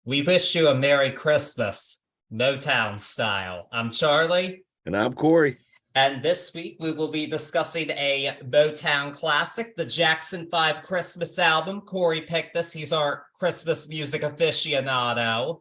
We wish you a Merry Christmas, Motown style. I'm Charlie. And I'm Cory. And this week we will be discussing a Motown classic, the Jackson 5 Christmas album. Cory picked this. He's our Christmas music aficionado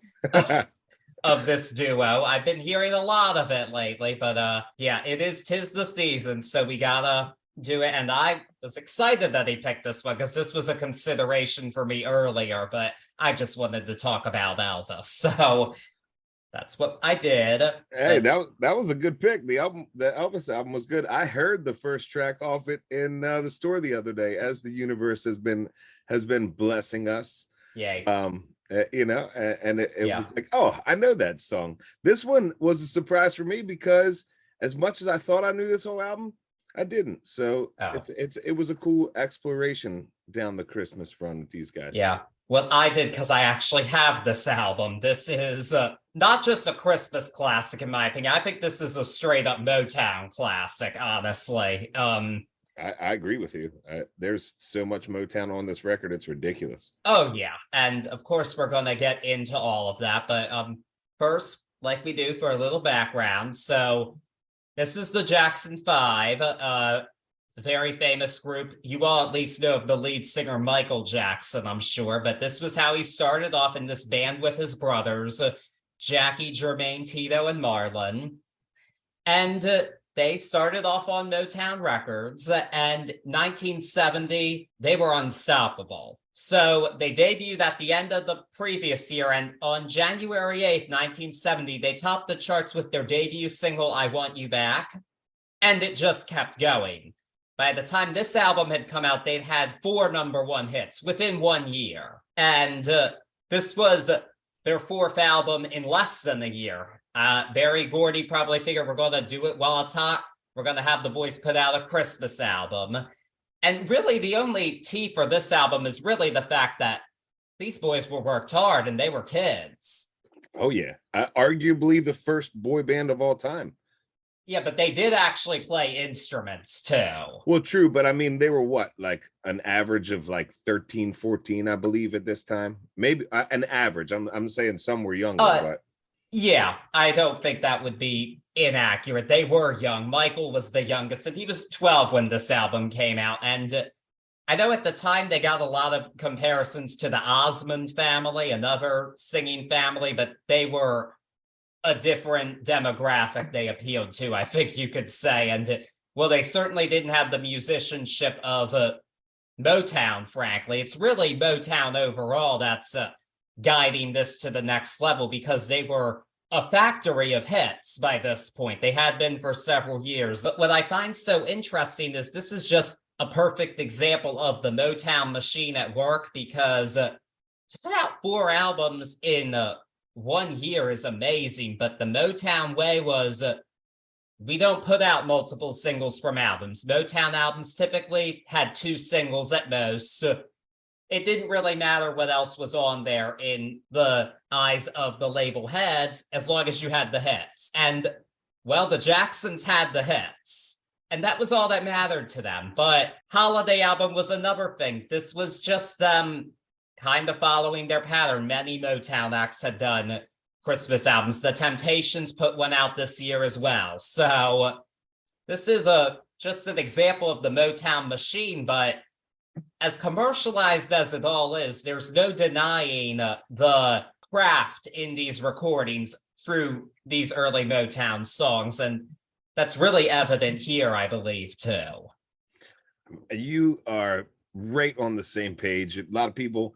of this duo. I've been hearing a lot of it lately, but yeah, tis the season, so we gotta do it. And I was excited that he picked this one because this was a consideration for me earlier, but I just wanted to talk about Elvis. So that's what I did. Hey, that was a good pick. The Elvis album was good. I heard the first track off it in the store the other day, as the universe has been blessing us. Yay. And it was like, oh, I know that song. This one was a surprise for me because as much as I thought I knew this whole album, I didn't. So it was a cool exploration down the Christmas run with these guys. Yeah. Well, I did because I actually have this album. This is not just a Christmas classic, in my opinion. I think this is a straight up Motown classic, honestly. I agree with you. There's so much Motown on this record, it's ridiculous. Oh, yeah. And of course, we're going to get into all of that. But first, like we do for a little background. So this is the Jackson 5. Very famous group. You all at least know of the lead singer Michael Jackson, I'm sure, but this was how he started off in this band with his brothers, Jackie, Jermaine, Tito, and Marlon. And they started off on Motown Records, and 1970, they were unstoppable. So they debuted at the end of the previous year, and on January 8th, 1970, they topped the charts with their debut single, I Want You Back, and it just kept going. By the time this album had come out, they'd had 4 #1 hits within 1 year. And this was their 4th album in less than a year. Berry Gordy probably figured we're going to do it while it's hot. We're going to have the boys put out a Christmas album. And really the only tea for this album is really the fact that these boys were worked hard and they were kids. Oh, yeah. Arguably the first boy band of all time. Yeah, but they did actually play instruments too. Well, true, but I mean, they were what, like an average of like 13, 14, I believe at this time? Maybe an average. I'm saying some were younger, but yeah, I don't think that would be inaccurate. They were young. Michael was the youngest, and he was 12 when this album came out. And I know at the time they got a lot of comparisons to the Osmond family, another singing family, but they were a different demographic they appealed to, I think you could say. And well, they certainly didn't have the musicianship of Motown, frankly. It's really Motown overall that's guiding this to the next level, because they were a factory of hits by this point. They had been for several years. But what I find so interesting is this is just a perfect example of the Motown machine at work, because to put out 4 albums in 1 year is amazing, but the Motown way was we don't put out multiple singles from albums. Motown albums typically had 2 singles at most. It didn't really matter what else was on there in the eyes of the label heads, as long as you had the hits. And well, the Jacksons had the hits, and that was all that mattered to them. But Holiday album was another thing. This was just them kind of following their pattern. Many Motown acts had done Christmas albums. The Temptations put one out this year as well. So this is just an example of the Motown machine, but as commercialized as it all is, there's no denying the craft in these recordings through these early Motown songs, and that's really evident here, I believe, too. You are right on the same page. A lot of people,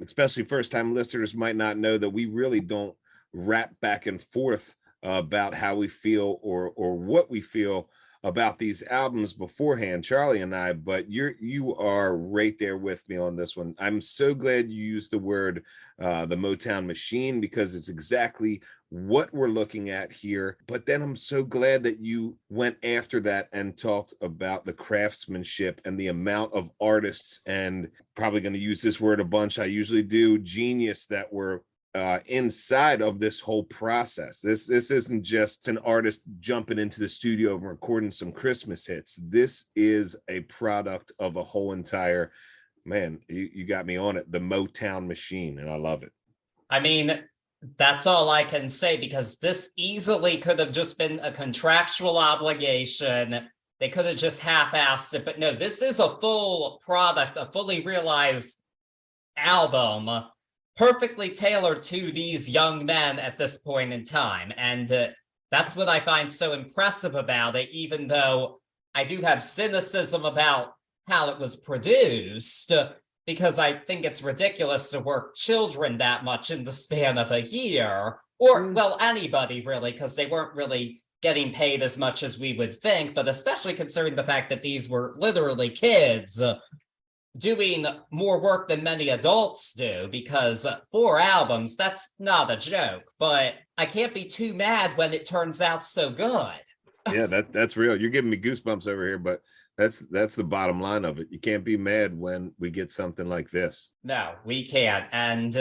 especially first-time listeners, might not know that we really don't rap back and forth about how we feel or what we feel about these albums beforehand, Charlie and I, but you are right there with me on this one. I'm so glad you used the word the Motown machine, because it's exactly what we're looking at here. But then I'm so glad that you went after that and talked about the craftsmanship and the amount of artists, and probably going to use this word a bunch, I usually do, genius, that were inside of this whole process. This isn't just an artist jumping into the studio and recording some Christmas hits. This is a product of a whole entire, man, you got me on it, the Motown machine, and I love it. I mean, that's all I can say, because this easily could have just been a contractual obligation. They could have just half-assed it, but no, this is a full product, a fully realized album, perfectly tailored to these young men at this point in time. And that's what I find so impressive about it, even though I do have cynicism about how it was produced, because I think it's ridiculous to work children that much in the span of a year, or, well, anybody really, because they weren't really getting paid as much as we would think, but especially considering the fact that these were literally kids doing more work than many adults do, because 4 albums, that's not a joke, but I can't be too mad when it turns out so good. Yeah, that's real. You're giving me goosebumps over here, but that's the bottom line of it. You can't be mad when we get something like this. No, we can't. And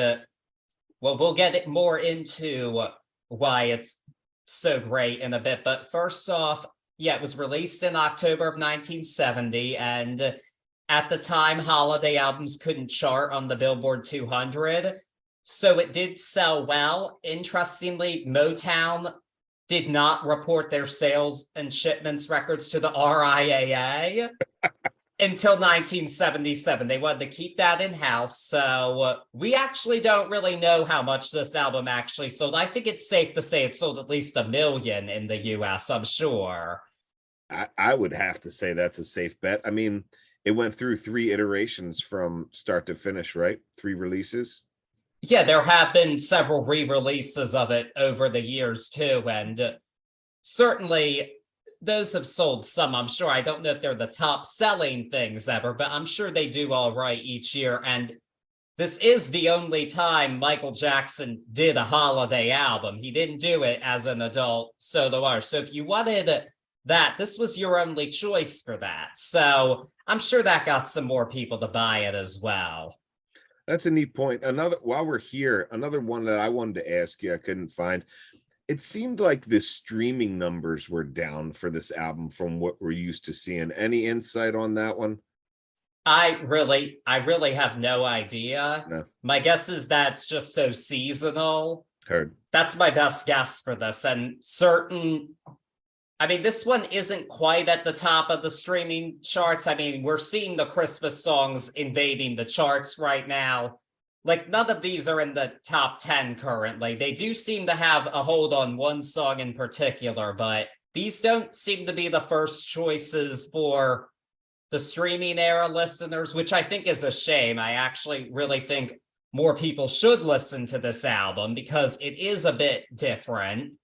well, we'll get it more into why it's so great in a bit. But first off, yeah, it was released in October of 1970. And at the time, holiday albums couldn't chart on the Billboard 200. So it did sell well. Interestingly, Motown did not report their sales and shipments records to the RIAA until 1977. They wanted to keep that in-house. So we actually don't really know how much this album actually sold. I think it's safe to say it sold at least 1 million in the US, I'm sure. I would have to say that's a safe bet. I mean, it went through 3 iterations from start to finish, right? 3 releases. Yeah, there have been several re-releases of it over the years too, and certainly those have sold some, I'm sure. I don't know if they're the top selling things ever, but I'm sure they do all right each year. And this is the only time Michael Jackson did a holiday album. He didn't do it as an adult solo artist. So if you wanted that, this was your only choice for that. So I'm sure that got some more people to buy it as well. That's a neat point. While we're here, another one that I wanted to ask you, I couldn't find. It seemed like the streaming numbers were down for this album from what we're used to seeing. Any insight on that one? I really have no idea. No. My guess is that's just so seasonal. Heard. That's my best guess for this. And I mean, this one isn't quite at the top of the streaming charts. I mean, we're seeing the Christmas songs invading the charts right now. Like, none of these are in the top 10 currently. They do seem to have a hold on one song in particular, but these don't seem to be the first choices for the streaming era listeners, which I think is a shame. I actually really think more people should listen to this album because it is a bit different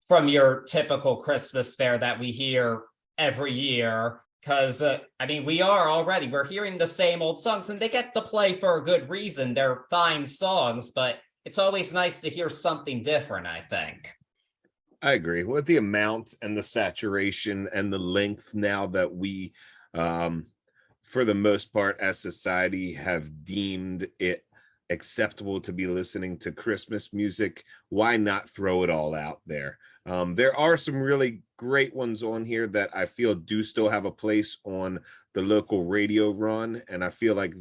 from your typical Christmas fare that we hear every year. Because, I mean, we're hearing the same old songs, and they get to play for a good reason. They're fine songs, but it's always nice to hear something different, I think. I agree with the amount and the saturation and the length now that we, for the most part, as society, have deemed it acceptable to be listening to Christmas music. Why not throw it all out there? There are some really great ones on here that I feel do still have a place on the local radio run. And I feel like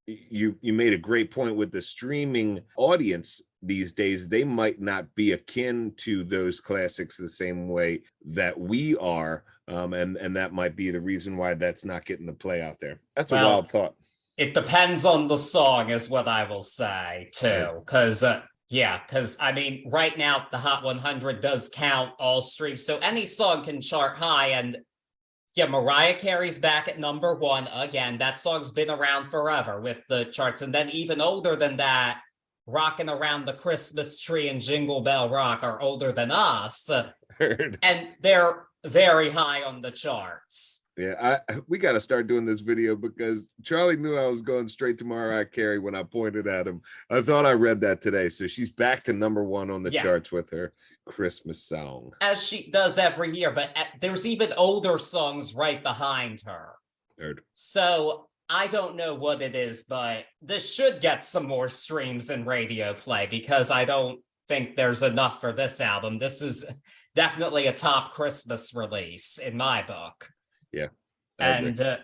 you made a great point with the streaming audience these days. They might not be akin to those classics the same way that we are. And that might be the reason why that's not getting the play out there. That's a wild thought. It depends on the song is what I will say too. Because I mean, right now the Hot 100 does count all streams. So any song can chart high. And yeah, Mariah Carey's back at number 1 again. That song's been around forever with the charts. And then even older than that, Rockin' Around the Christmas Tree and Jingle Bell Rock are older than us. Heard. And they're very high on the charts. Yeah, we got to start doing this video because Charlie knew I was going straight to Mariah Carey when I pointed at him. I thought I read that today. So she's back to number 1 on the charts with her Christmas song. As she does every year, but there's even older songs right behind her. Heard. So I don't know what it is, but this should get some more streams and radio play because I don't think there's enough for this album. This is definitely a top Christmas release in my book. Yeah. And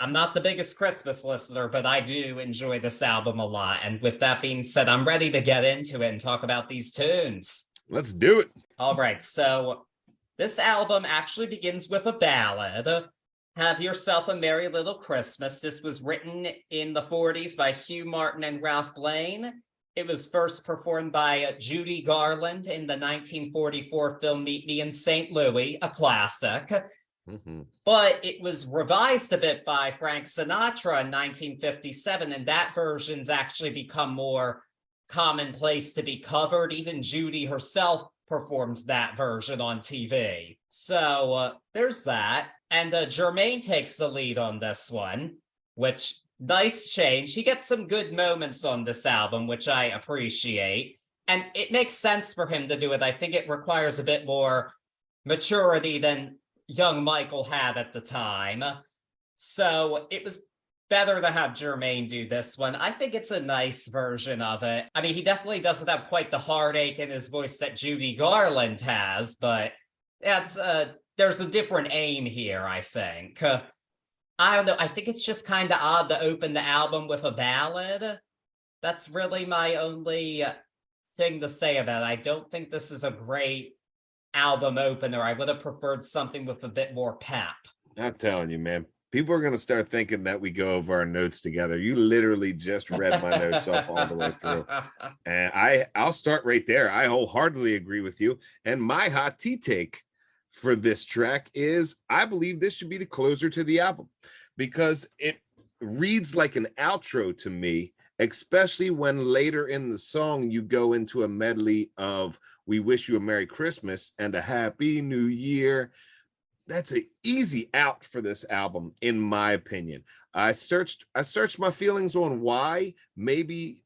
I'm not the biggest Christmas listener, but I do enjoy this album a lot. And with that being said, I'm ready to get into it and talk about these tunes. Let's do it. All right, so this album actually begins with a ballad. Have Yourself a Merry Little Christmas. This was written in the 40s by Hugh Martin and Ralph Blaine. It was first performed by Judy Garland in the 1944 film Meet Me in St. Louis, a classic. Mm-hmm. But it was revised a bit by Frank Sinatra in 1957, and that version's actually become more commonplace to be covered. Even Judy herself performed that version on TV. So there's that. And Jermaine takes the lead on this one, which, nice change. He gets some good moments on this album, which I appreciate. And it makes sense for him to do it. I think it requires a bit more maturity than young Michael had at the time. So it was better to have Jermaine do this one. I think it's a nice version of it. I mean, he definitely doesn't have quite the heartache in his voice that Judy Garland has, but that's there's a different aim here, I think. I don't know. I think it's just kind of odd to open the album with a ballad. That's really my only thing to say about it. I don't think this is a great album opener. I would have preferred something with a bit more pep. I'm telling you, man. People are going to start thinking that we go over our notes together. You literally just read my notes off all the way through. And I'll start right there. I wholeheartedly agree with you. And my hot tea take for this track is I believe this should be the closer to the album because it reads like an outro to me, especially when later in the song you go into a medley of We Wish You a Merry Christmas and a Happy New Year. That's an easy out for this album, in my opinion. I searched my feelings on why. Maybe,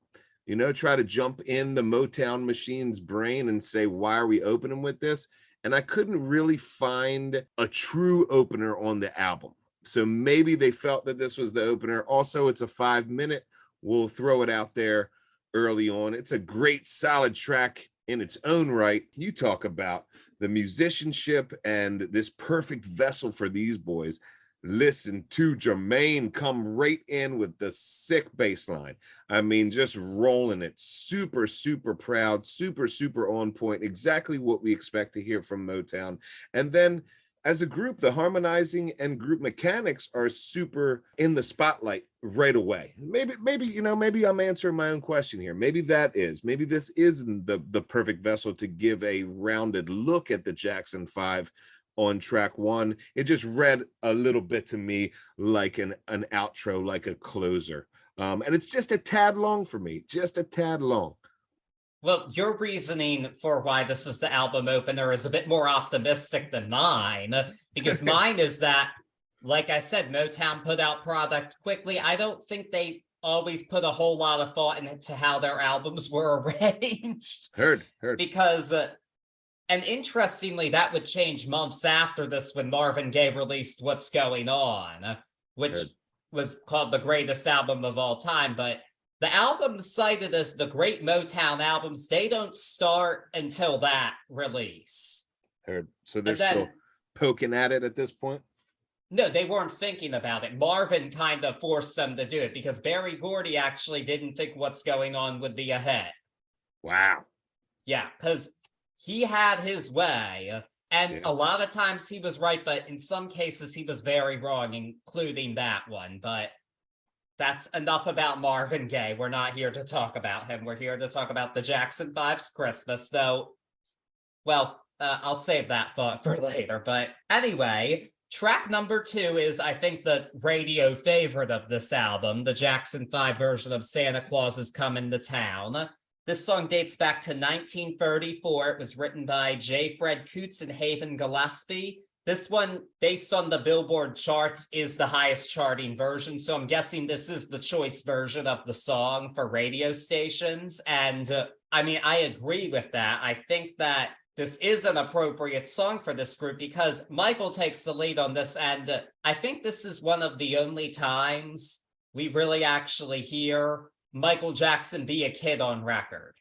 try to jump in the Motown machine's brain and say, why are we opening with this? And I couldn't really find a true opener on the album. So maybe they felt that this was the opener. Also, it's a 5-minute. We'll throw it out there early on. It's a great, solid track in its own right. You talk about the musicianship and this perfect vessel for these boys. Listen to Jermaine come right in with the sick bass line. I mean, just rolling it. Super, super proud, super, super on point. Exactly what we expect to hear from Motown. And then as a group, the harmonizing and group mechanics are super in the spotlight right away. Maybe I'm answering my own question here. Maybe this isn't the perfect vessel to give a rounded look at the Jackson 5 on track 1. It just read a little bit to me like an outro, like a closer. And it's just a tad long for me, just a tad long. Well, your reasoning for why this is the album opener is a bit more optimistic than mine, because mine is that, like I said, Motown put out product quickly. I don't think they always put a whole lot of thought into how their albums were arranged. Heard. Because, and interestingly, that would change months after this when Marvin Gaye released What's Going On, which was called the greatest album of all time, but the albums cited as the great Motown albums, they don't start until that release. Heard. So they're still poking at it at this point? No, they weren't thinking about it. Marvin kind of forced them to do it because Berry Gordy actually didn't think What's Going On would be a hit. Wow. Yeah, because he had his way. And a lot of times he was right, but in some cases he was very wrong, including that one. But that's enough about Marvin Gaye. We're not here to talk about him. We're here to talk about the Jackson 5's Christmas, though. Well, I'll save that thought for later. But anyway, track number 2 is, I think, the radio favorite of this album, the Jackson 5 version of Santa Claus is Coming to Town. This song dates back to 1934. It was written by J. Fred Coots and Haven Gillespie. This one, based on the Billboard charts, is the highest charting version. So I'm guessing this is the choice version of the song for radio stations. And I mean, I agree with that. I think that this is an appropriate song for this group because Michael takes the lead on this. And I think this is one of the only times we really actually hear Michael Jackson be a kid on record.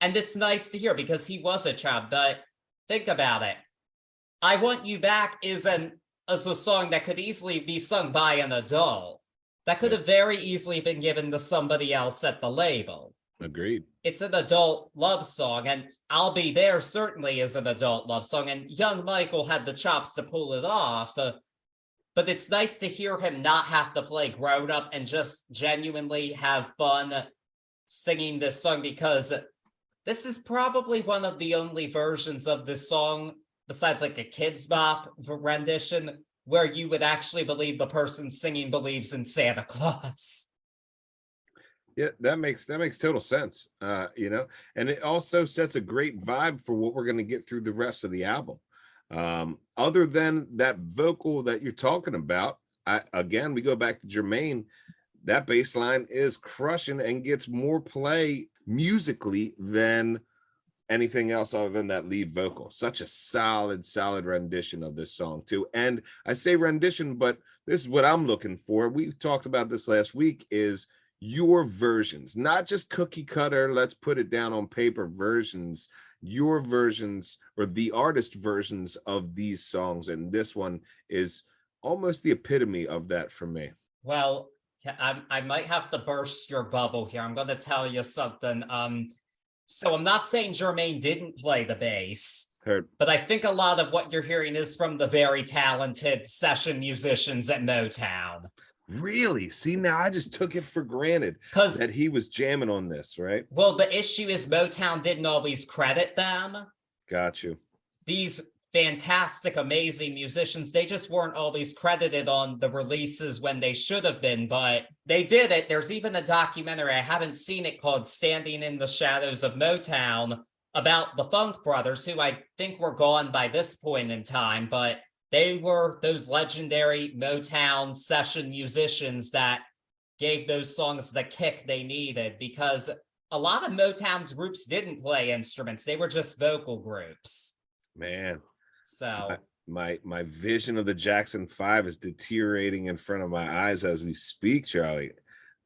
And it's nice to hear because he was a child. But think about it. I Want You Back is an as a song that could easily be sung by an adult. That could have very easily been given to somebody else at the label. Agreed. It's an adult love song, and I'll Be There certainly is an adult love song, and young Michael had the chops to pull it off. But it's nice to hear him not have to play grown up and just genuinely have fun singing this song, because this is probably one of the only versions of this song, besides like a Kids Bop rendition, where you would actually believe the person singing believes in Santa Claus. Yeah, that makes total sense. And it also sets a great vibe for what we're going to get through the rest of the album. Other than that vocal that you're talking about, we go back to Jermaine. That bass line is crushing and gets more play musically than anything else other than that lead vocal. Such a solid rendition of this song too. And I say rendition, but this is what I'm looking for. We talked about this last week, is your versions, not just cookie cutter, let's put it down on paper versions, your versions or the artist versions of these songs. And this one is almost the epitome of that for me. Well, I might have to burst your bubble here. I'm going to tell you something. So I'm not saying Jermaine didn't play the bass, but I think a lot of what you're hearing is from the very talented session musicians at Motown. Really? See, now I just took it for granted that he was jamming on this, right? Well, the issue is Motown didn't always credit them. Got you. These fantastic, amazing musicians, they just weren't always credited on the releases when they should have been, but they did it. There's even a documentary, I haven't seen it, called Standing in the Shadows of Motown, about the Funk Brothers, who I think were gone by this point in time, but they were those legendary Motown session musicians that gave those songs the kick they needed, because a lot of Motown's groups didn't play instruments. They were just vocal groups. Man. So my vision of the Jackson 5 is deteriorating in front of my eyes as we speak, Charlie.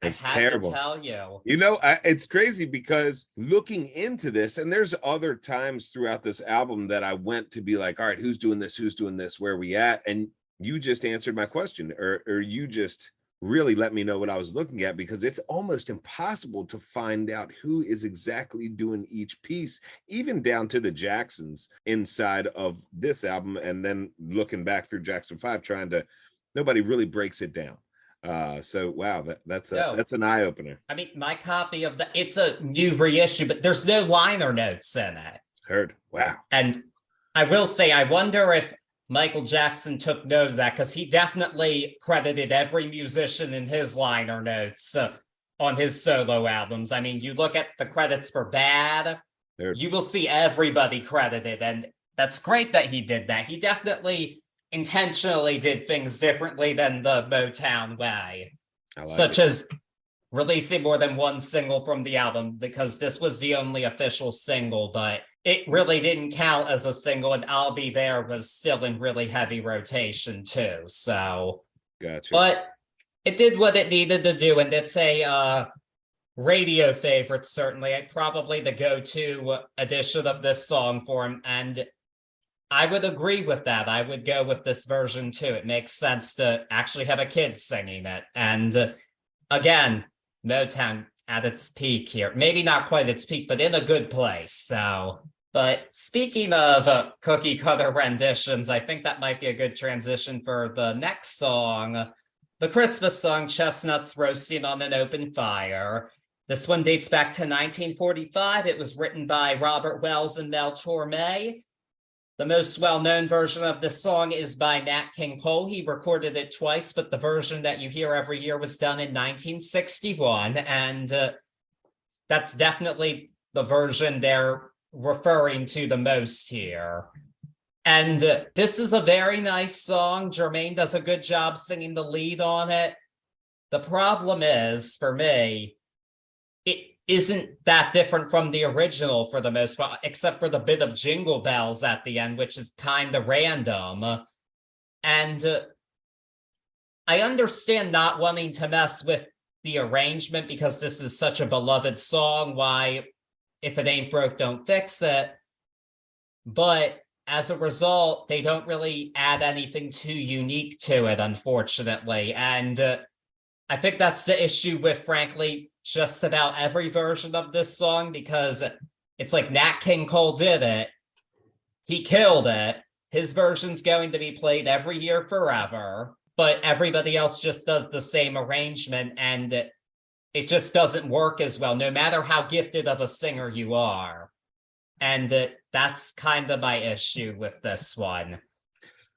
It's terrible. To tell you. It's crazy because looking into this, and there's other times throughout this album that I went to be like, all right, who's doing this? Who's doing this? Where are we at? And you just answered my question, or you just really let me know what I was looking at, because it's almost impossible to find out who is exactly doing each piece, even down to the Jacksons inside of this album. And then looking back through Jackson 5, nobody really breaks it down. So wow, that's an eye-opener. I mean, my copy of it's a new reissue, but there's no liner notes in it. Heard. Wow. And I will say, I wonder if Michael Jackson took note of that, because he definitely credited every musician in his liner notes on his solo albums. I mean, you look at the credits for Bad, you will see everybody credited, and that's great that he did that. He definitely intentionally did things differently than the Motown way, such as releasing more than one single from the album, because this was the only official single, but it really didn't count as a single, and I'll Be There was still in really heavy rotation too. So, gotcha. But it did what it needed to do, and it's a radio favorite, certainly. Probably the go-to edition of this song for him, and I would agree with that. I would go with this version too. It makes sense to actually have a kid singing it. And again, Motown at its peak here. Maybe not quite its peak, but in a good place. So, but speaking of cookie cutter renditions, I think that might be a good transition for the next song, the Christmas song, Chestnuts Roasting on an Open Fire. This one dates back to 1945. It was written by Robert Wells and Mel Torme. The most well-known version of this song is by Nat King Cole. He recorded it twice, but the version that you hear every year was done in 1961, and that's definitely the version they're referring to the most here. And this is a very nice song. Jermaine does a good job singing the lead on it. The problem is, for me, it isn't that different from the original for the most part, except for the bit of Jingle Bells at the end, which is kind of random. And I understand not wanting to mess with the arrangement, because this is such a beloved song. Why, if it ain't broke, don't fix it. But as a result, they don't really add anything too unique to it, unfortunately. And I think that's the issue with, frankly, just about every version of this song, because it's like Nat King Cole did it. He killed it. His version's going to be played every year forever, but everybody else just does the same arrangement, and it just doesn't work as well, no matter how gifted of a singer you are. And that's kind of my issue with this one.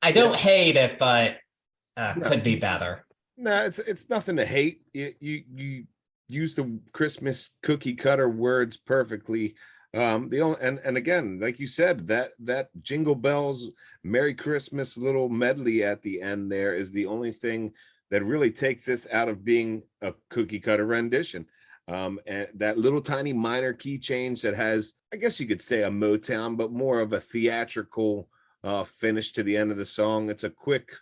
I don't hate it, but could be better. No, it's nothing to hate. You use the Christmas cookie cutter words perfectly. The only and again, like you said, that Jingle Bells Merry Christmas little medley at the end there is the only thing that really takes this out of being a cookie cutter rendition. And that little tiny minor key change that has, I guess you could say, a Motown, but more of a theatrical finish to the end of the song. It's a quick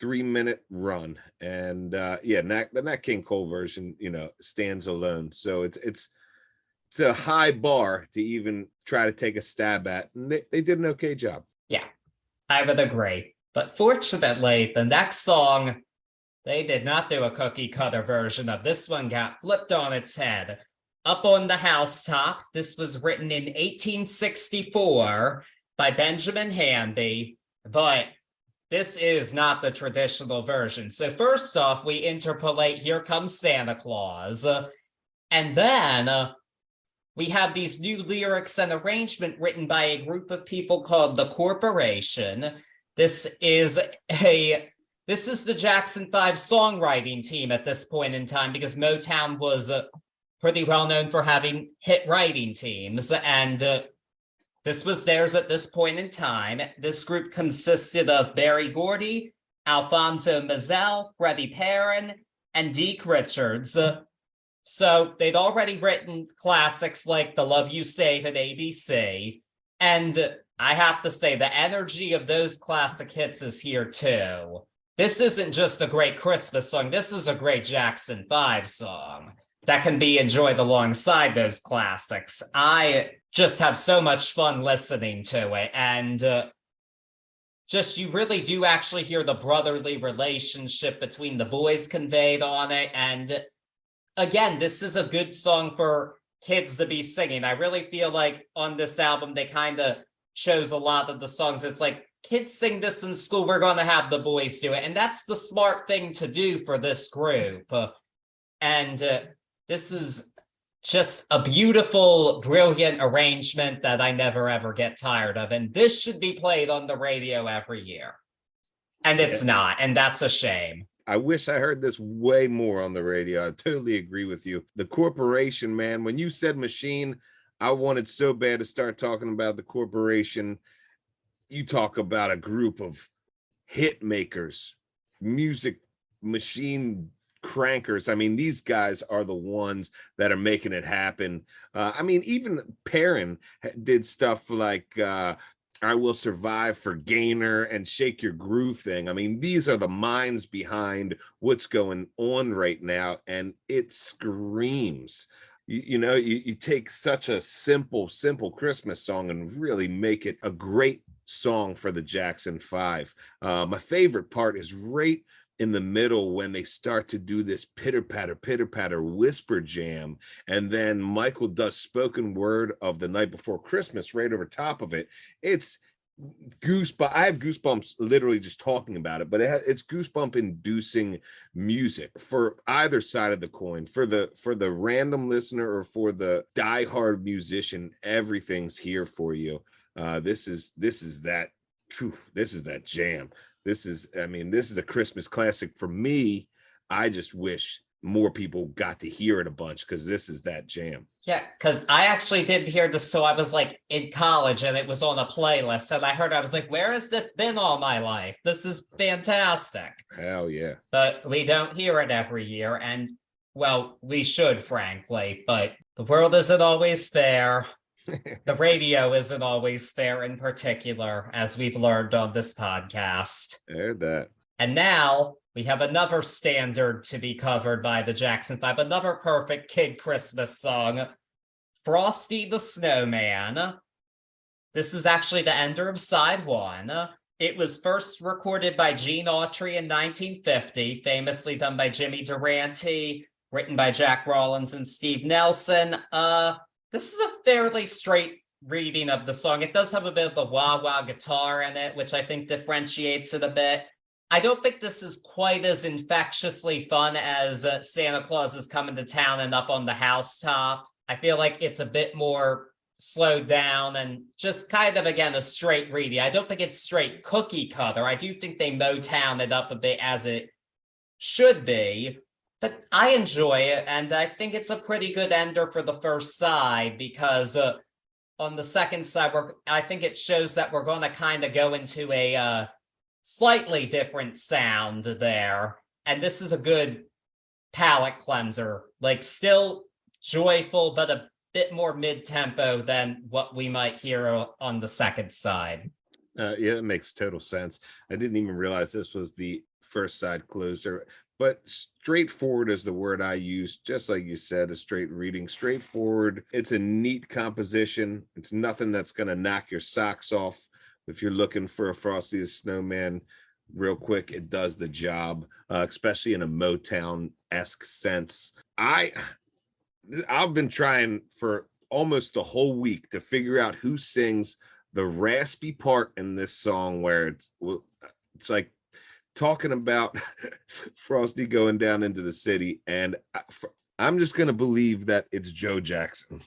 3-minute run, and the Nat King Cole version, stands alone. So it's a high bar to even try to take a stab at, and they did an okay job. Yeah, I would agree. But fortunately, the next song, they did not do a cookie cutter version of. This one got flipped on its head. Up on the Housetop, this was written in 1864 by Benjamin Hanby, but this is not the traditional version. So first off, we interpolate Here Comes Santa Claus, and then we have these new lyrics and arrangement written by a group of people called the Corporation. This is the Jackson 5 songwriting team at this point in time, because Motown was pretty well known for having hit writing teams, and this was theirs at this point in time. This group consisted of Berry Gordy, Alfonso Mazel, Freddie Perrin, and Deke Richards. So they'd already written classics like The Love You Save at ABC, and I have to say the energy of those classic hits is here too. This isn't just a great Christmas song, this is a great Jackson 5 song that can be enjoyed alongside those classics. I just have so much fun listening to it, and you really do actually hear the brotherly relationship between the boys conveyed on it. And again, this is a good song for kids to be singing. I really feel like on this album, they kind of chose a lot of the songs. It's like, kids sing this in school, we're going to have the boys do it. And that's the smart thing to do for this group. This is just a beautiful, brilliant arrangement that I never, ever get tired of. And this should be played on the radio every year. And it's not, and that's a shame. I wish I heard this way more on the radio. I totally agree with you. The Corporation, man, when you said machine, I wanted so bad to start talking about the Corporation. You talk about a group of hit makers, music machine crankers. I mean, these guys are the ones that are making it happen. Even Perrin did stuff like I Will Survive for Gaynor and Shake Your Groove Thing. I mean, these are the minds behind what's going on right now, and it screams. You take such a simple Christmas song and really make it a great song for the Jackson 5. My favorite part is right in the middle when they start to do this pitter patter whisper jam, and then Michael does spoken word of The Night Before Christmas right over top of it. It's goosebumps. I have goosebumps literally just talking about it, but it's goosebump inducing music for either side of the coin. For the random listener or for the diehard musician, everything's here for you. This is that jam. This is a Christmas classic for me. I just wish more people got to hear it a bunch, because this is that jam. Yeah, because I actually didn't hear this till I was like in college, and it was on a playlist, and I was like, where has this been all my life? This is fantastic. Hell yeah. But we don't hear it every year, and well, we should, frankly, but the world isn't always fair. The radio isn't always fair in particular, as we've learned on this podcast. I heard that. And now we have another standard to be covered by the Jackson 5, another perfect kid Christmas song, Frosty the Snowman. This is actually the ender of side one. It was first recorded by Gene Autry in 1950, famously done by Jimmy Durante, written by Jack Rollins and Steve Nelson. This is a fairly straight reading of the song. It does have a bit of the wah-wah guitar in it, which I think differentiates it a bit. I don't think this is quite as infectiously fun as Santa Claus is Coming to Town and Up on the Housetop. I feel like it's a bit more slowed down and just kind of, again, a straight reading. I don't think it's straight cookie cutter. I do think they Motown it up a bit as it should be, but I enjoy it, and I think it's a pretty good ender for the first side because on the second side, I think it shows that we're going to kind of go into a slightly different sound there, and this is a good palate cleanser, like still joyful, but a bit more mid-tempo than what we might hear on the second side. Yeah, it makes total sense. I didn't even realize this was the first side closer, but straightforward is the word I use, just like you said, a straight reading, straightforward. It's a neat composition. It's nothing that's going to knock your socks off. If you're looking for a Frosty the Snowman real quick, it does the job, especially in a Motown-esque sense. I've been trying for almost the whole week to figure out who sings the raspy part in this song where it's like talking about Frosty going down into the city, and I'm just going to believe that it's Joe Jackson.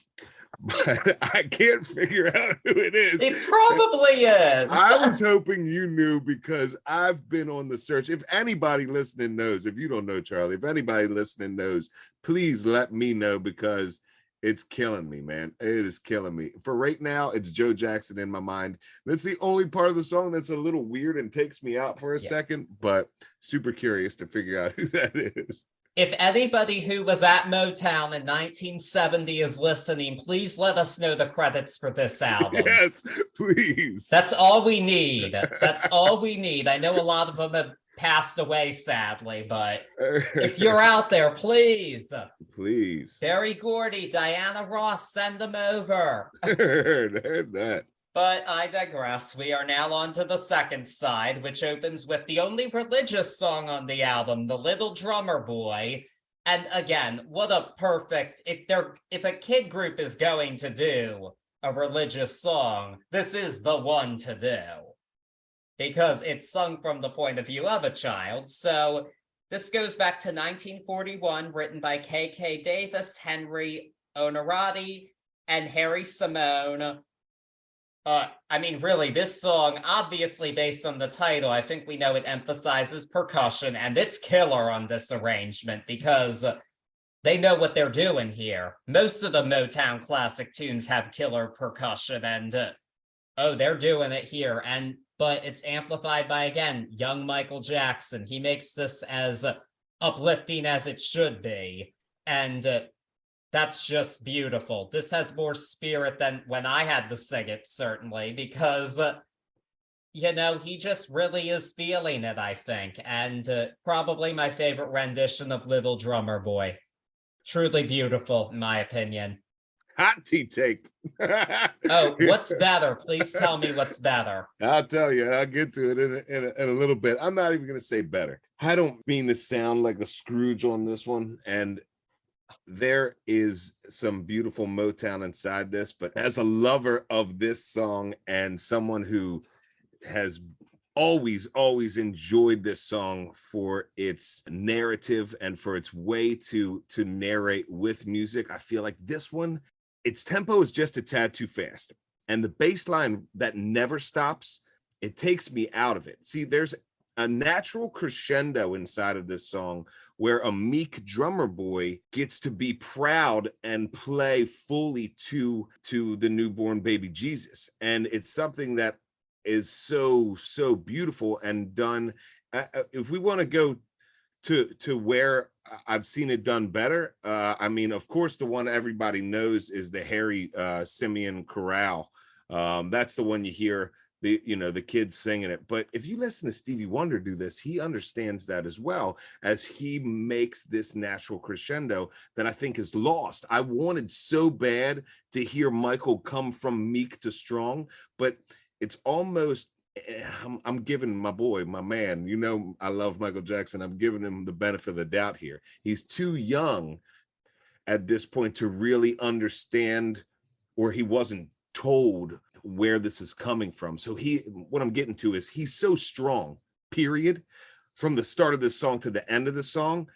But I can't figure out who it is. It probably is. I was hoping you knew because I've been on the search. If anybody listening knows, if you don't know, Charlie, if anybody listening knows, please let me know because it's killing me, man. It is killing me. For right now, it's Joe Jackson in my mind. That's the only part of the song that's a little weird and takes me out for a second, but super curious to figure out who that is. If anybody who was at Motown in 1970 is listening, please let us know the credits for this album. Yes, please. That's all we need. That's all we need. I know a lot of them have passed away, sadly, but if you're out there, please. Please. Terry Gordy, Diana Ross, send them over. Heard that. But I digress. We are now on to the second side, which opens with the only religious song on the album, The Little Drummer Boy. And again, what a perfect, if a kid group is going to do a religious song, this is the one to do. Because it's sung from the point of view of a child. So this goes back to 1941, written by K.K. Davis, Henry Onorati, and Harry Simone. I mean, really, this song, obviously based on the title, I think we know it emphasizes percussion, and it's killer on this arrangement because they know what they're doing here. Most of the Motown classic tunes have killer percussion, and they're doing it here. But it's amplified by, again, young Michael Jackson. He makes this as uplifting as it should be, and that's just beautiful. This has more spirit than when I had to sing it, certainly, because, he just really is feeling it, I think. And probably my favorite rendition of Little Drummer Boy. Truly beautiful, in my opinion. Hot tea take. Oh, what's better? Please tell me what's better. I'll tell you. I'll get to it in a little bit. I'm not even going to say better. I don't mean to sound like a Scrooge on this one. And there is some beautiful Motown inside this, but as a lover of this song and someone who has always enjoyed this song for its narrative and for its way to narrate with music, I feel like this one, its tempo is just a tad too fast, and the bass line that never stops, it takes me out of it. See, there's a natural crescendo inside of this song where a meek drummer boy gets to be proud and play fully to the newborn baby Jesus. And it's something that is so beautiful and done. If we want to go to where I've seen it done better, I mean, of course, the one everybody knows is the Harry Simeon chorale. That's the one you hear the, you know, the kids singing it. But if you listen to Stevie Wonder do this, he understands that as well, as he makes this natural crescendo that I think is lost. I wanted so bad to hear Michael come from meek to strong, but it's almost, I'm giving my boy, my man, you know, I love Michael Jackson. I'm giving him the benefit of the doubt here. He's too young at this point to really understand, or he wasn't told where this is coming from. So what I'm getting to is he's so strong, period, from the start of this song to the end of the song,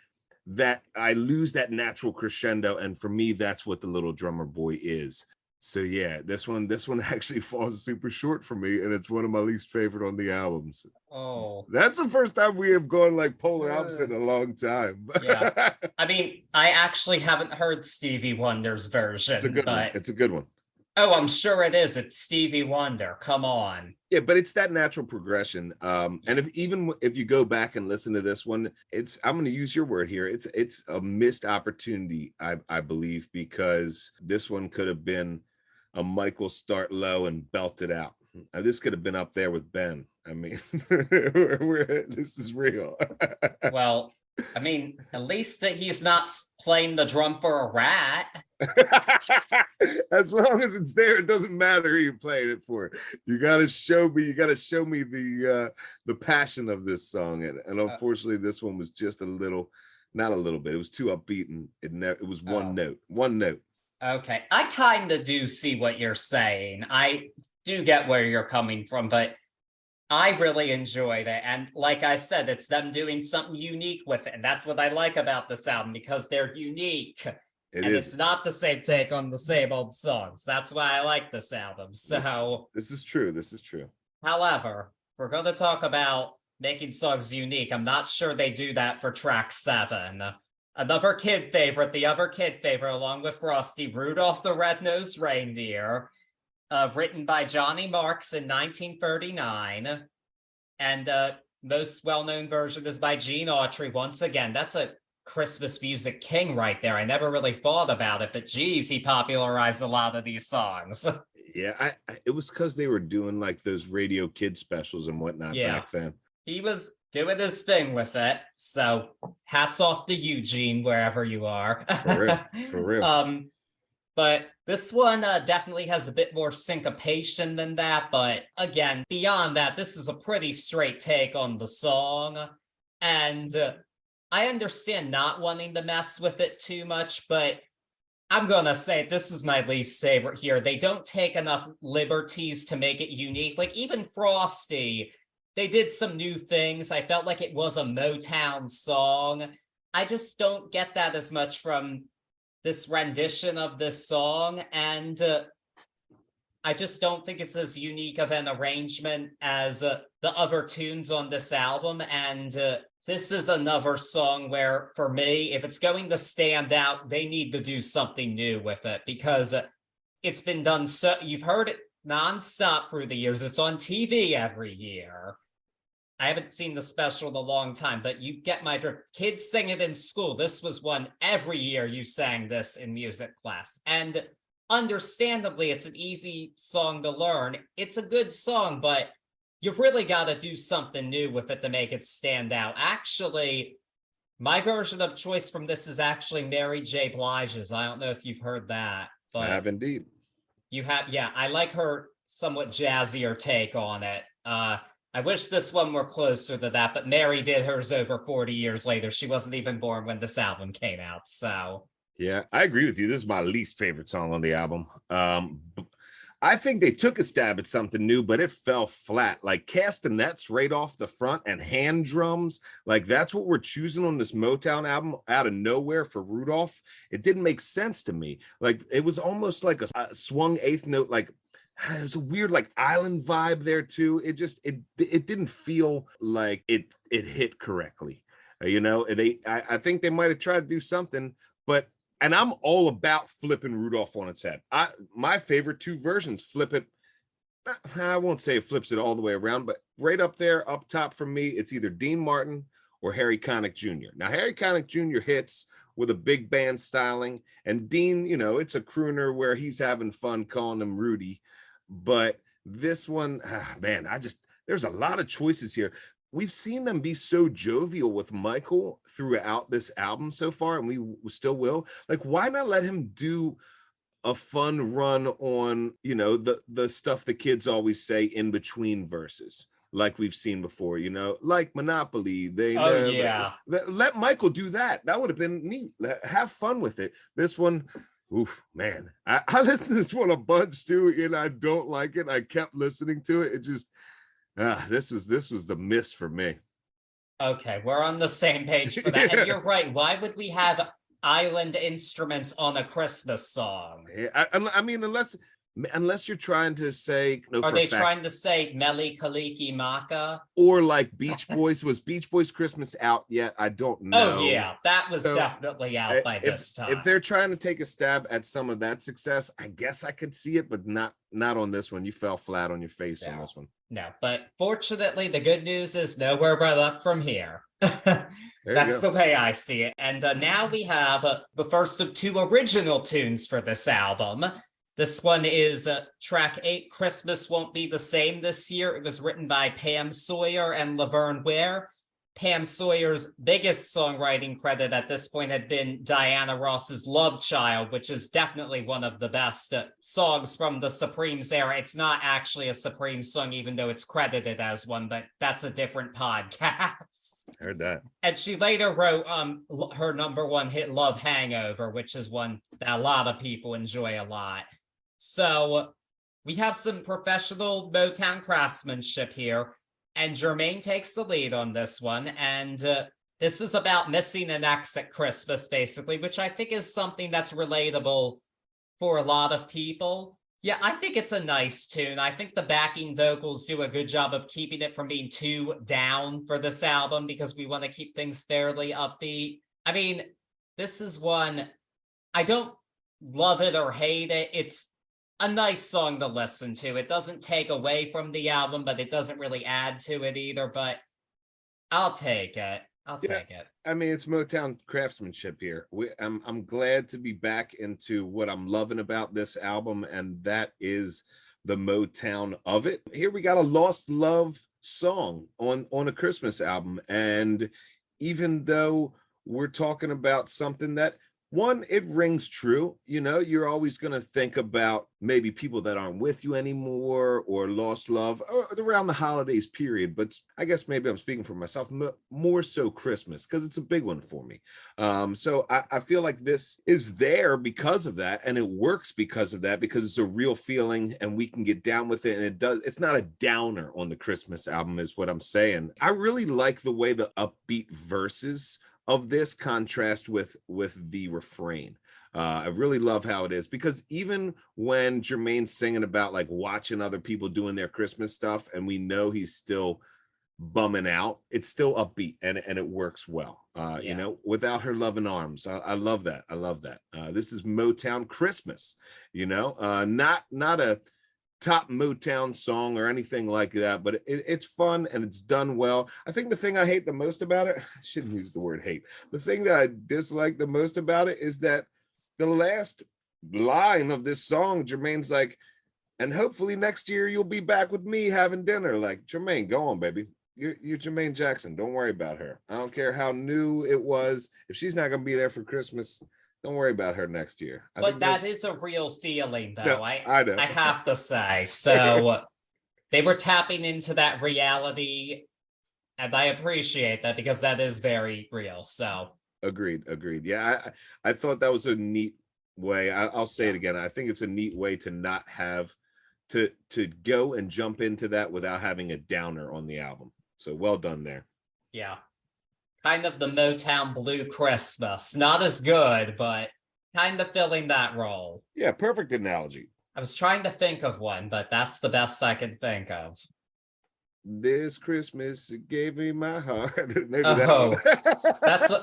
that I lose that natural crescendo. And for me, that's what the Little Drummer Boy is. So yeah, this one actually falls super short for me, and it's one of my least favorite on the albums. Oh, that's the first time we have gone like polar opposite in a long time. Yeah, I mean, I actually haven't heard Stevie Wonder's version, It's a good one. It's a good one. Oh, I'm sure it is. It's Stevie Wonder. Come on. Yeah, but it's that natural progression. And if you go back and listen to this one, I'm going to use your word here. It's a missed opportunity, I believe, because this one could have been a Michael start low and belt it out. This could have been up there with Ben. I mean, this is real. Well, I mean, at least that he's not playing the drum for a rat. As long as it's there, it doesn't matter who you're playing it for. You got to show me the passion of this song. And unfortunately, this one was just not a little bit. It was too upbeat, and it was one note. Okay, I kind of do see what you're saying. I do get where you're coming from, but I really enjoyed it. And like I said, it's them doing something unique with it. And that's what I like about this album, because they're unique. It's not the same take on the same old songs. That's why I like this album. So this is true. This is true. However, we're going to talk about making songs unique. I'm not sure they do that for track 7. Another kid favorite, the other kid favorite, along with Frosty, Rudolph the Red-Nosed Reindeer, written by Johnny Marks in 1939. And most well-known version is by Gene Autry. Once again, that's a Christmas music king right there. I never really thought about it, but geez, he popularized a lot of these songs. Yeah, it was because they were doing like those radio kid specials and whatnot back then. He was doing his thing with it. So hats off to Eugene, wherever you are. For real. But this one definitely has a bit more syncopation than that. But again, beyond that, this is a pretty straight take on the song. And I understand not wanting to mess with it too much, but I'm going to say this is my least favorite here. They don't take enough liberties to make it unique. Like even Frosty, they did some new things. I felt like it was a Motown song. I just don't get that as much from this rendition of this song. And I just don't think it's as unique of an arrangement as the other tunes on this album. And this is another song where, for me, if it's going to stand out, they need to do something new with it, because it's been done so, you've heard it nonstop through the years. It's on TV every year. I haven't seen the special in a long time, but you get my drift. Kids sing it in school. This was one every year you sang this in music class. And understandably, it's an easy song to learn. It's a good song, but you've really got to do something new with it to make it stand out. Actually, my version of choice from this is actually Mary J. Blige's. I don't know if you've heard that, but I have indeed. You have, yeah. I like her somewhat jazzier take on it. I wish this one were closer to that, but Mary did hers over 40 years later. She wasn't even born when this album came out, so. Yeah, I agree with you. This is my least favorite song on the album. I think they took a stab at something new, but it fell flat. Like castanets right off the front and hand drums. Like that's what we're choosing on this Motown album out of nowhere for Rudolph. It didn't make sense to me. Like it was almost like a swung eighth note, like it was a weird like island vibe there too. It just it didn't feel like it hit correctly. You know, I think they might have tried to do something, but and I'm all about flipping Rudolph on its head. My favorite two versions flip it. I won't say it flips it all the way around, but right up there, up top for me, it's either Dean Martin or Harry Connick Jr. Now, Harry Connick Jr. hits with a big band styling, and Dean, you know, it's a crooner where he's having fun calling him Rudy. But This one, man, there's a lot of choices here. We've seen them be so jovial with Michael throughout this album so far, and we still will. Like, why not let him do a fun run on, you know, the stuff the kids always say in between verses, like we've seen before, you know, like Monopoly. They Oh, never, yeah. let Michael do that. That would have been neat. Have fun with it. This one, oof, man, I listened to this one a bunch too, and I don't like it. I kept listening to it. It just, this was the miss for me. Okay, we're on the same page for that. Yeah. And you're right. Why would we have island instruments on a Christmas song? I mean, unless you're trying to say, no, Are they trying to say Meli Kaliki Maka? or like Beach Boys? Was Beach Boys Christmas out yet? I don't know. Oh, yeah, that was So, definitely out by this time. If they're trying to take a stab at some of that success, I guess I could see it, but not on this one. You fell flat on your face on this one. No, but fortunately, the good news is nowhere but up from here. That's the way I see it. And now we have the first of two original tunes for this album. This one is track 8, Christmas Won't Be the Same This Year. It was written by Pam Sawyer and Laverne Ware. Pam Sawyer's biggest songwriting credit at this point had been Diana Ross's Love Child, which is definitely one of the best songs from the Supremes era. It's not actually a Supreme song, even though it's credited as one, but that's a different podcast. Heard that. And she later wrote her #1 hit Love Hangover, which is one that a lot of people enjoy a lot. So we have some professional Motown craftsmanship here. And Jermaine takes the lead on this one. And this is about missing an ex at Christmas, basically, which I think is something that's relatable for a lot of people. Yeah, I think it's a nice tune. I think the backing vocals do a good job of keeping it from being too down for this album because we want to keep things fairly upbeat. I mean, this is one, I don't love it or hate it. It's a nice song to listen to. It doesn't take away from the album, but it doesn't really add to it either. But I'll take it. Take it. I mean, it's Motown craftsmanship here. I'm glad to be back into what I'm loving about this album, and that is the Motown of it. Here we got a lost love song on a Christmas album, and even though we're talking about something that, one, it rings true. You know, you're always going to think about maybe people that aren't with you anymore or lost love around the holidays period. But I guess maybe I'm speaking for myself, more so Christmas, because it's a big one for me. So I feel like this is there because of that. And it works because of that, because it's a real feeling and we can get down with it. And it's not a downer on the Christmas album is what I'm saying. I really like the way the upbeat verses of this contrast with the refrain. I really love how it is, because even when Jermaine's singing about like watching other people doing their Christmas stuff and we know he's still bumming out, it's still upbeat and it works well. You know, without her loving arms. I love that. I love that. This is Motown Christmas, you know, not a top Motown song or anything like that, but it's fun and it's done well. I think the thing I hate the most about it, I shouldn't use the word hate. The thing that I dislike the most about it is that the last line of this song, Jermaine's like, and hopefully next year you'll be back with me having dinner. Like, Jermaine, go on, baby. You're Jermaine Jackson. Don't worry about her. I don't care how new it was. If she's not going to be there for Christmas, don't worry about her next year. But that is a real feeling, though. No, I know. I have to say. So they were tapping into that reality, and I appreciate that because that is very real. So agreed. Yeah, I thought that was a neat way. I'll say it again. I think it's a neat way to not have to go and jump into that without having a downer on the album. So well done there. Yeah. Kind of the Motown Blue Christmas. Not as good, but kind of filling that role. Yeah, perfect analogy. I was trying to think of one, but that's the best I can think of. This Christmas it gave me my heart. Maybe That's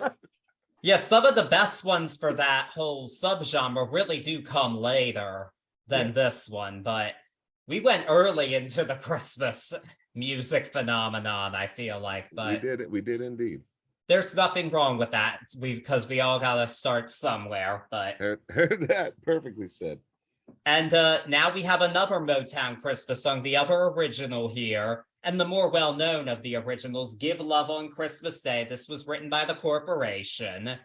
yeah, some of the best ones for that whole subgenre really do come later than this one, but we went early into the Christmas music phenomenon, I feel like. But we did indeed. There's nothing wrong with that, because we all gotta start somewhere. But heard that. Perfectly said. And now we have another Motown Christmas song, the other original here, and the more well-known of the originals, Give Love on Christmas Day. This was written by the Corporation,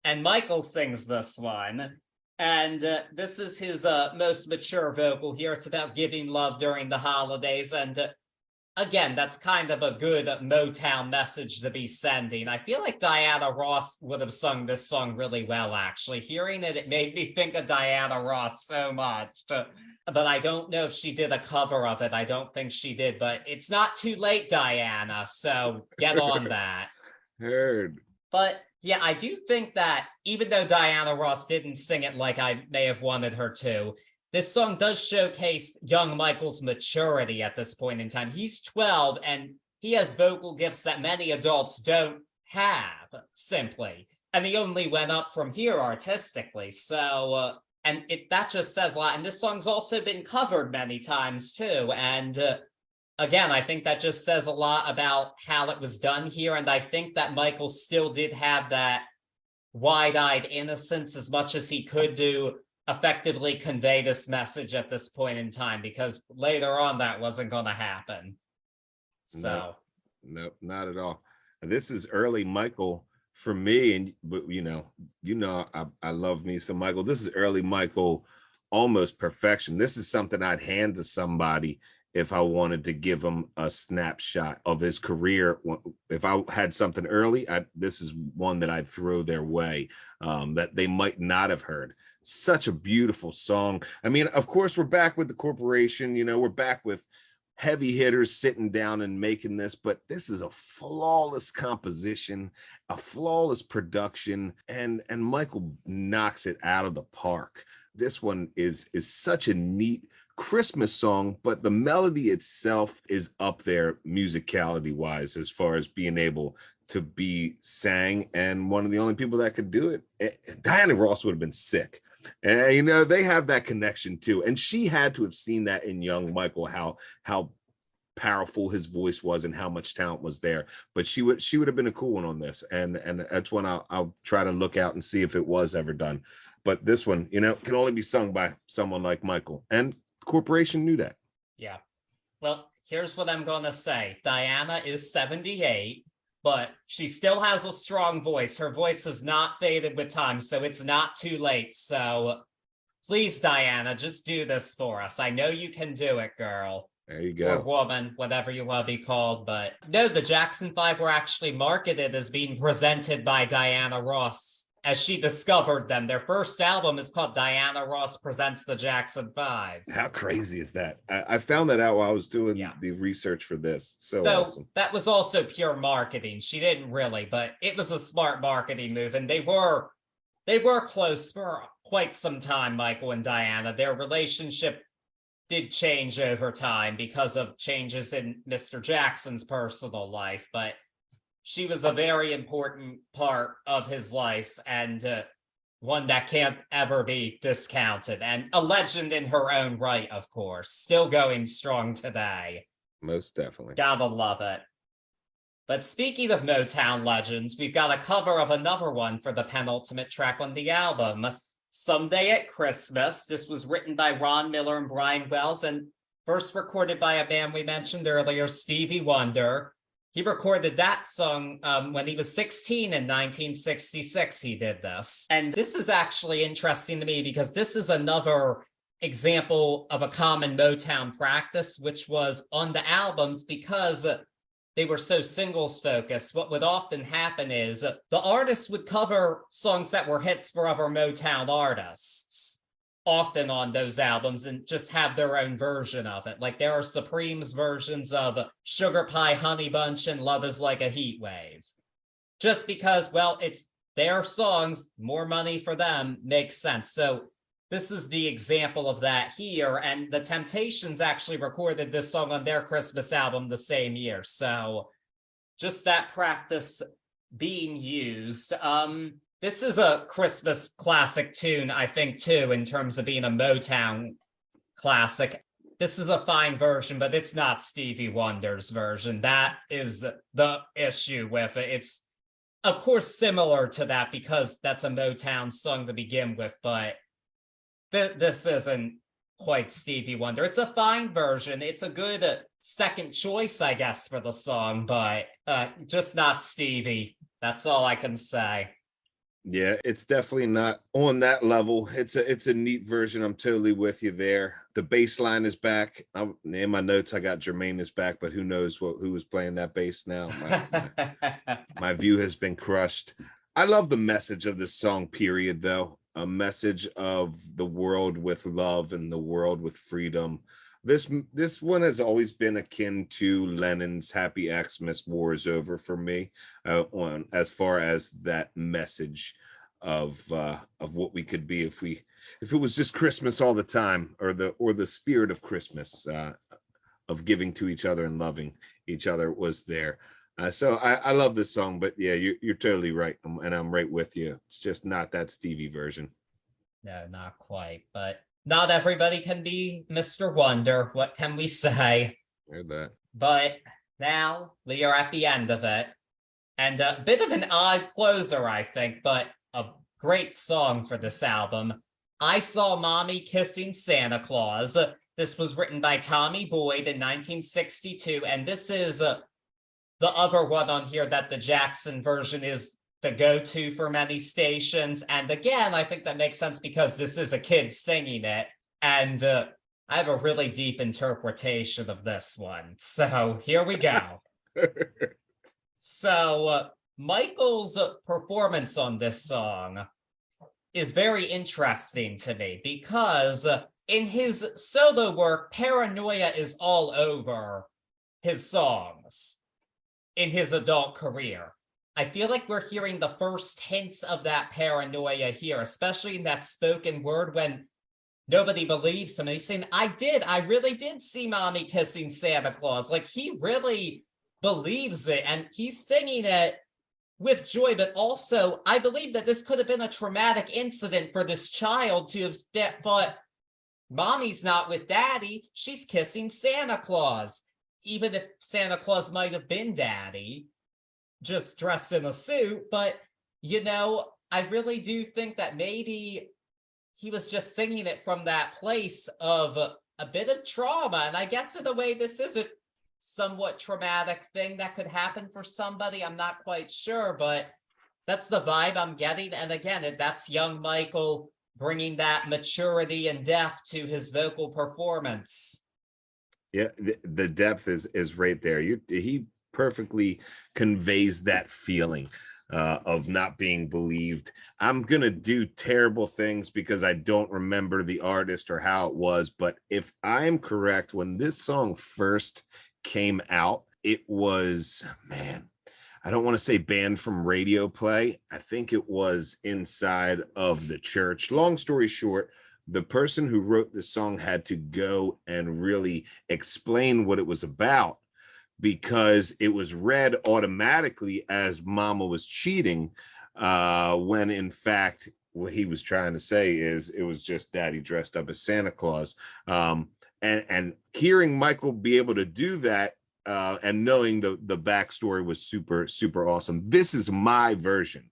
and Michael sings this one. And this is his most mature vocal here. It's about giving love during the holidays, and again, that's kind of a good Motown message to be sending. I feel like Diana Ross would have sung this song really well, actually. Hearing it, it made me think of Diana Ross so much. But I don't know if she did a cover of it. I don't think she did, but it's not too late, Diana, so get on that. Heard. But yeah, I do think that even though Diana Ross didn't sing it like I may have wanted her to, this song does showcase young Michael's maturity at this point in time. He's 12 and he has vocal gifts that many adults don't have, simply. And he only went up from here artistically. So, that just says a lot. And this song's also been covered many times too. And again, I think that just says a lot about how it was done here. And I think that Michael still did have that wide-eyed innocence as much as he could do, effectively convey this message at this point in time, because later on that wasn't going to happen. So no, not at all. And this is early Michael for me, and but I love me some Michael. This is early Michael, almost perfection. This is something I'd hand to somebody if I wanted to give him a snapshot of his career. If I had something early, this is one that I'd throw their way, that they might not have heard. Such a beautiful song. I mean, of course, we're back with the Corporation, we're back with heavy hitters sitting down and making this, but this is a flawless composition, a flawless production, and Michael knocks it out of the park. This one is such a neat Christmas song, but the melody itself is up there musicality wise as far as being able to be sang, and one of the only people that could do it. Diana Ross would have been sick. And they have that connection too, and she had to have seen that in young Michael, how powerful his voice was and how much talent was there. But she would have been a cool one on this, and that's one I'll try to look out and see if it was ever done. But this one, can only be sung by someone like Michael, and Corporation knew that. Yeah. Well, here's what I'm going to say. Diana is 78, but she still has a strong voice. Her voice has not faded with time, so it's not too late. So please, Diana, just do this for us. I know you can do it, girl. There you go. Or woman, whatever you want to be called. But no, the Jackson 5 were actually marketed as being presented by Diana Ross as she discovered them. Their first album is called Diana Ross Presents the Jackson 5. How crazy is that? I found that out while I was doing the research for this. So awesome. That was also pure marketing. She didn't really, but it was a smart marketing move. And they were close for quite some time, Michael and Diana. Their relationship did change over time because of changes in Mr. Jackson's personal life, but she was a very important part of his life, and one that can't ever be discounted, and a legend in her own right, of course, still going strong today. Most definitely. Gotta love it. But speaking of Motown legends, we've got a cover of another one for the penultimate track on the album, Someday at Christmas. This was written by Ron Miller and Brian Wells, and first recorded by a man we mentioned earlier, Stevie Wonder. He recorded that song when he was 16 in 1966. He did this. And this is actually interesting to me because this is another example of a common Motown practice, which was on the albums, because they were so singles focused. What would often happen is the artists would cover songs that were hits for other Motown artists, often on those albums, and just have their own version of it. Like there are Supreme's versions of Sugar Pie Honey Bunch and Love is Like a Heat Wave. Just because, well, it's their songs, more money for them, makes sense. So this is the example of that here, and the Temptations actually recorded this song on their Christmas album the same year. So just that practice being used. This is a Christmas classic tune, I think, too, in terms of being a Motown classic. This is a fine version, but it's not Stevie Wonder's version. That is the issue with it. It's, of course, similar to that because that's a Motown song to begin with, but this isn't quite Stevie Wonder. It's a fine version. It's a good second choice, I guess, for the song, but just not Stevie. That's all I can say. Yeah, it's definitely not on that level. It's a neat version. I'm totally with you there. The bass line is back. In my notes, I got Jermaine is back, but who knows who was playing that bass now. My view has been crushed. I love the message of this song, period, though. A message of the world with love and the world with freedom. This one has always been akin to Lennon's Happy Xmas, War is Over for me, on as far as that message of what we could be if it was just Christmas all the time, or the spirit of Christmas, of giving to each other and loving each other was there. So I love this song, but yeah, you're totally right, and I'm right with you. It's just not that Stevie version. No, not quite, but not everybody can be Mr. Wonder. What can we say? Heard that. But now we are at the end of it. And a bit of an odd closer, I think, but a great song for this album. I Saw Mommy Kissing Santa Claus. This was written by Tommy Boyd in 1962, and this is the other one on here that the Jackson version is the go-to for many stations. And again, I think that makes sense because this is a kid singing it, and I have a really deep interpretation of this one. So here we go. So Michael's performance on this song is very interesting to me because in his solo work, paranoia is all over his songs in his adult career. I feel like we're hearing the first hints of that paranoia here, especially in that spoken word when nobody believes him. And he's saying, I really did see Mommy kissing Santa Claus. Like, he really believes it, and he's singing it with joy, but also I believe that this could have been a traumatic incident for this child to have thought, Mommy's not with Daddy, she's kissing Santa Claus. Even if Santa Claus might have been Daddy, just dressed in a suit. But, I really do think that maybe he was just singing it from that place of a bit of trauma. And I guess in a way, this is a somewhat traumatic thing that could happen for somebody. I'm not quite sure, but that's the vibe I'm getting. And again, that's young Michael bringing that maturity and depth to his vocal performance. Yeah, the depth is right there. He perfectly conveys that feeling of not being believed. I'm gonna do terrible things because I don't remember the artist or how it was, but if I'm correct, when this song first came out, it was, man, I don't want to say banned from radio play. I think it was inside of the church. Long story short, the person who wrote the song had to go and really explain what it was about, because it was read automatically as Mama was cheating, when in fact what he was trying to say is it was just Daddy dressed up as Santa Claus. And hearing Michael be able to do that, and knowing the backstory was super, super awesome. This is my version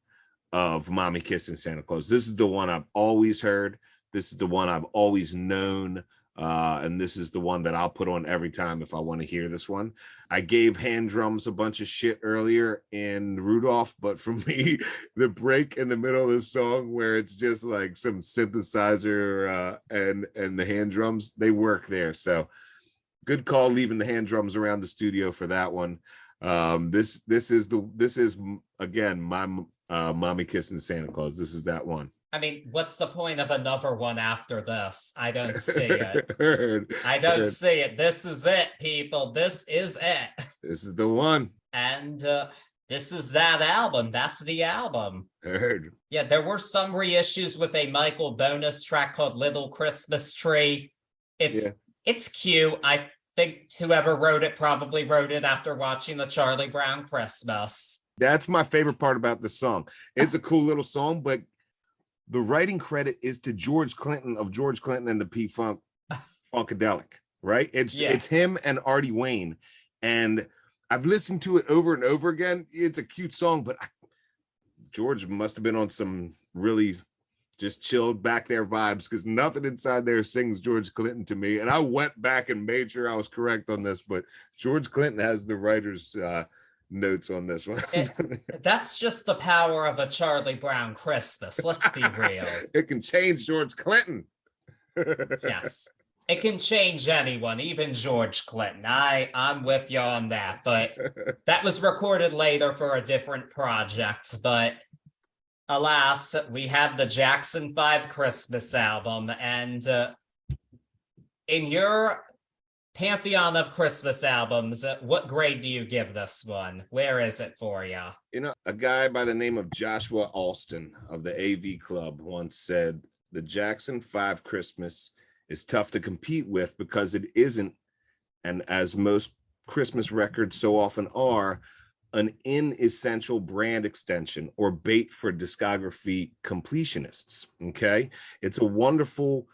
of Mommy Kissing Santa Claus. This is the one I've always heard. This is the one I've always known. And this is the one that I'll put on every time if I want to hear this one. I gave hand drums a bunch of shit earlier in Rudolph, but for me, the break in the middle of the song where it's just like some synthesizer and the hand drums, they work there. So good call leaving the hand drums around the studio for that one. This is again my Mommy Kissing Santa Claus. This is that one. I mean, what's the point of another one after this? I don't see it. I don't Heard. see it. This is it, people. This is it. This is the one. And this is that album. That's the album. Heard. Yeah, there were some reissues with a Michael bonus track called Little Christmas Tree. It's cute. I think whoever wrote it probably wrote it after watching the Charlie Brown Christmas. That's my favorite part about the song. It's a cool little song, but the writing credit is to George Clinton of George Clinton and the P-Funk Funkadelic, right? It's him and Artie Wayne. And I've listened to it over and over again. It's a cute song, but George must have been on some really just chilled back there vibes, because nothing inside there sings George Clinton to me. And I went back and made sure I was correct on this, but George Clinton has the writer's notes on this one. That's just the power of a Charlie Brown Christmas. Let's be real. It can change George Clinton. Yes. It can change anyone, even George Clinton. I'm with you on that, but that was recorded later for a different project. But alas, we have the Jackson 5 Christmas album, and in your pantheon of Christmas albums, what grade do you give this one? Where is it for you? You know, a guy by the name of Joshua Alston of the AV Club once said, the Jackson 5 Christmas is tough to compete with because it isn't, and as most Christmas records so often are, an inessential brand extension or bait for discography completionists. Okay, it's a wonderful,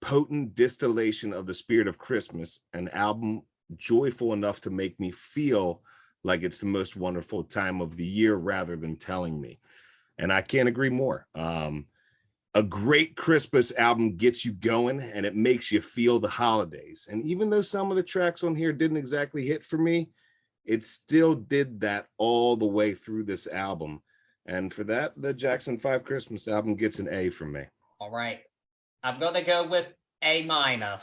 potent distillation of the spirit of Christmas, an album joyful enough to make me feel like it's the most wonderful time of the year rather than telling me. And I can't agree more. A great Christmas album gets you going and it makes you feel the holidays. And even though some of the tracks on here didn't exactly hit for me, it still did that all the way through this album. And for that, the Jackson 5 Christmas album gets an A from me. All right. I'm going to go with A-. Yeah.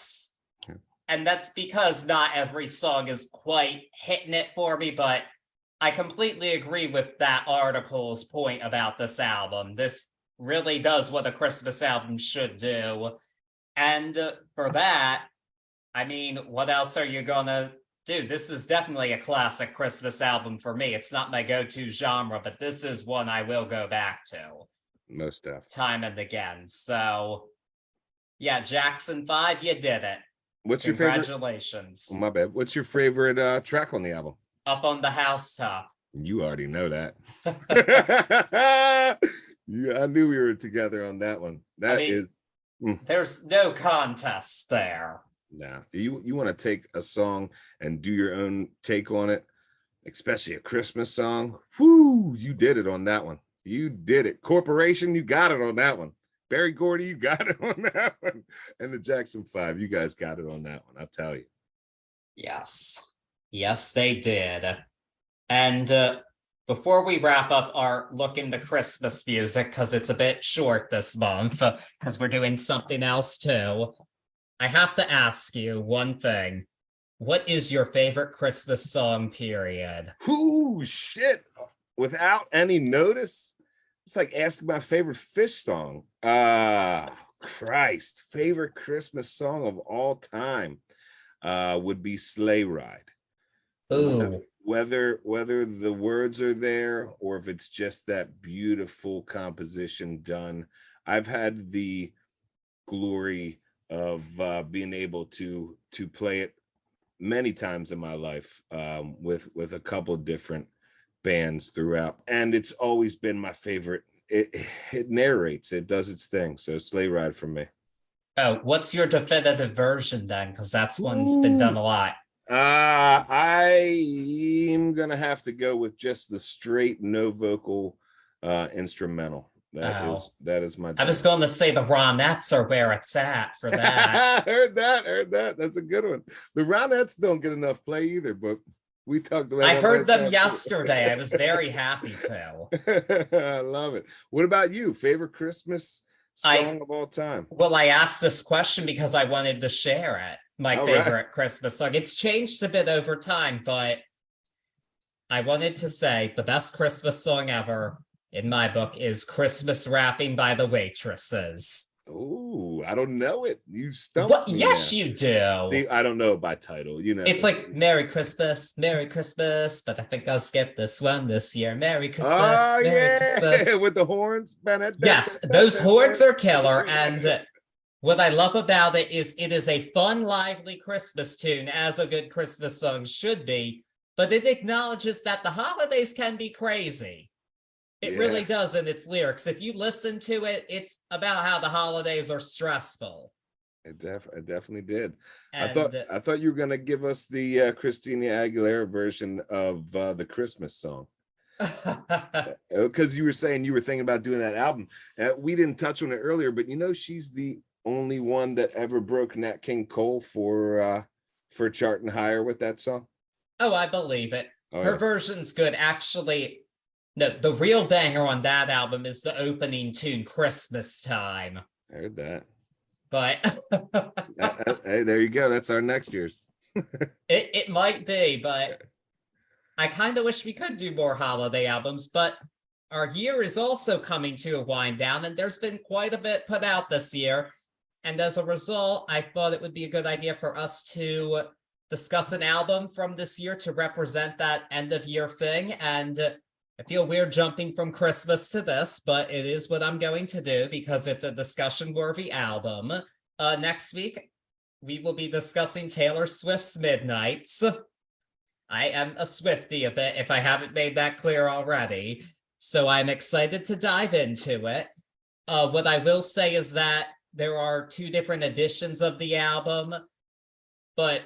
And that's because not every song is quite hitting it for me, but I completely agree with that article's point about this album. This really does what a Christmas album should do. And for that, I mean, what else are you gonna do? This is definitely a classic Christmas album for me. It's not my go-to genre, but this is one I will go back to. Most definitely. Time and again. So, yeah, Jackson 5, you did it. What's your favorite? Congratulations. Oh, my bad. What's your favorite track on the album? Up on the Housetop. You already know that. Yeah, I knew we were together on that one. There's no contest there. Nah, you want to take a song and do your own take on it, especially a Christmas song. Whoo, you did it on that one. You did it. Corporation, you got it on that one. Barry Gordy, you got it on that one. And the Jackson 5, you guys got it on that one, I'll tell you. Yes. Yes, they did. And before we wrap up our look into Christmas music, because it's a bit short this month, because we're doing something else too, I have to ask you one thing. What is your favorite Christmas song, period? Ooh, shit. Without any notice, it's like asking my favorite Fish song. Christ, favorite Christmas song of all time would be Sleigh Ride. Ooh. Whether the words are there or if it's just that beautiful composition done. I've had the glory of being able to play it many times in my life with a couple different bands throughout, and it's always been my favorite. It narrates, it does its thing. So Sleigh Ride for me. Oh, what's your definitive version then? Because that's one's been done a lot. I'm gonna have to go with just the straight no vocal instrumental. That is my. I was going to say the Ronettes are where it's at for that. heard that. That's a good one. The Ronettes don't get enough play either, but we talked about. I heard them yesterday. I was very happy to. I love it. What about you? Favorite Christmas song of all time? Well, I asked this question because I wanted to share it. My favorite Christmas song. It's changed a bit over time, but I wanted to say the best Christmas song ever in my book is Christmas Wrapping by the Waitresses. Oh, I don't know it. You stumped What? me. Yes, you do. See, I don't know by title. You know, it's like Merry Christmas, but I think I'll skip this one this year. Merry Christmas, Merry Christmas. With the horns. Yes, those horns are killer. And what I love about it is a fun, lively Christmas tune, as a good Christmas song should be, but it acknowledges that the holidays can be crazy. It really does in its lyrics. If you listen to it, it's about how the holidays are stressful. It definitely did. And, I thought you were gonna give us the Christina Aguilera version of the Christmas song. because you were saying you were thinking about doing that album. We didn't touch on it earlier, but she's the only one that ever broke Nat King Cole for charting higher with that song. Oh, I believe it. Oh, Her yeah. version's good. Actually, no, the real banger on that album is the opening tune, Christmas Time. I heard that. But hey, there you go. That's our next year's. it might be, but I kind of wish we could do more holiday albums. But our year is also coming to a wind down, and there's been quite a bit put out this year. And as a result, I thought it would be a good idea for us to discuss an album from this year to represent that end of year thing. And I feel weird jumping from Christmas to this, but it is what I'm going to do because it's a discussion worthy album. Next week, we will be discussing Taylor Swift's Midnights. I am a Swiftie a bit, if I haven't made that clear already. So I'm excited to dive into it. What I will say is that there are 2 different editions of the album, but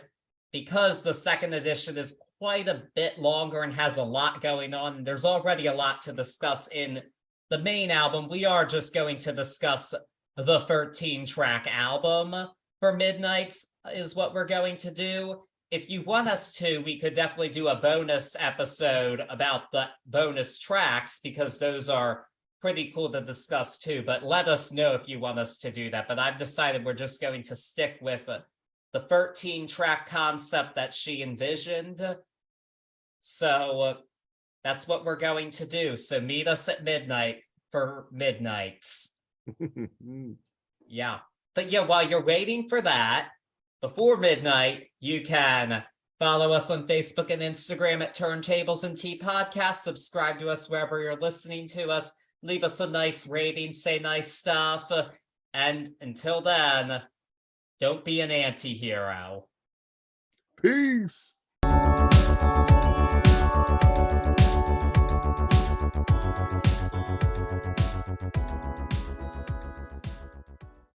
because the second edition is quite a bit longer and has a lot going on, and there's already a lot to discuss in the main album, we are just going to discuss the 13-track album for Midnights is what we're going to do. If you want us to, we could definitely do a bonus episode about the bonus tracks because those are pretty cool to discuss too, but let us know if you want us to do that. But I've decided we're just going to stick with the 13-track concept that she envisioned. So that's what we're going to do. So meet us at midnight for Midnights. Yeah. But yeah, while you're waiting for that, before midnight, you can follow us on Facebook and Instagram at Turntables and Tea Podcast. Subscribe to us wherever you're listening to us. Leave us a nice rating, say nice stuff. And until then, don't be an anti-hero. Peace.